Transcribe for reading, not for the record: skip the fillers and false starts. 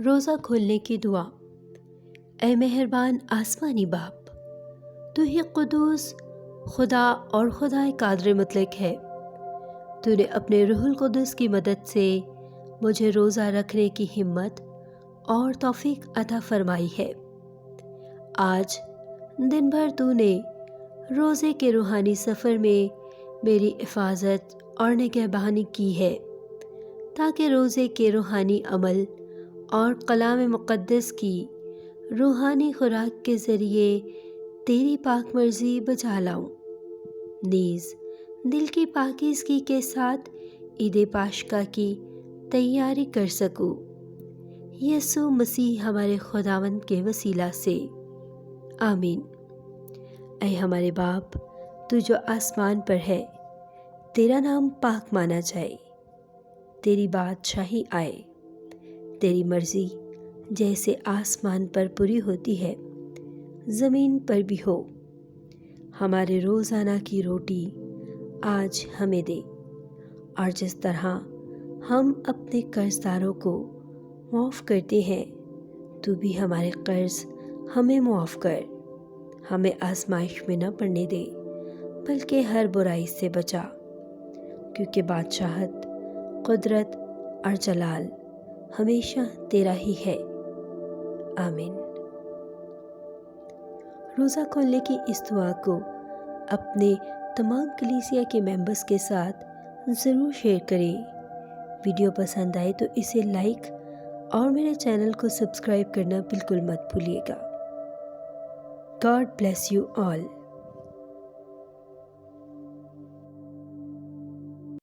روزہ کھولنے کی دعا۔ اے مہربان آسمانی باپ، تو ہی قدوس خدا اور خدائے قادر مطلق ہے۔ تو نے اپنے روح القدس کی مدد سے مجھے روزہ رکھنے کی ہمت اور توفیق عطا فرمائی ہے۔ آج دن بھر تو نے روزے کے روحانی سفر میں میری حفاظت اور نگہبانی کی ہے، تاکہ روزے کے روحانی عمل اور کلام مقدس کی روحانی خوراک کے ذریعے تیری پاک مرضی بجا لاؤں، نیز دل کی پاکیزگی کے ساتھ عید پاشکا کی تیاری کر سکوں۔ یسوع مسیح ہمارے خداوند کے وسیلہ سے، آمین۔ اے ہمارے باپ، تو جو آسمان پر ہے، تیرا نام پاک مانا جائے، تیری بادشاہی آئے، تیری مرضی جیسے آسمان پر پوری ہوتی ہے زمین پر بھی ہو۔ ہمارے روزانہ کی روٹی آج ہمیں دے، اور جس طرح ہم اپنے قرض داروں کو معاف کرتے ہیں، تو بھی ہمارے قرض ہمیں معاف کر۔ ہمیں آزمائش میں نہ پڑنے دے، بلکہ ہر برائی سے بچا، کیونکہ بادشاہت، قدرت اور جلال ہمیشہ تیرا ہی ہے، آمین۔ روزہ کھولنے کی اس دعا کو اپنے تمام کلیسیا کے ممبرز کے ساتھ ضرور شیئر کریں۔ ویڈیو پسند آئے تو اسے لائک اور میرے چینل کو سبسکرائب کرنا بالکل مت بھولیے گا۔ God bless you all.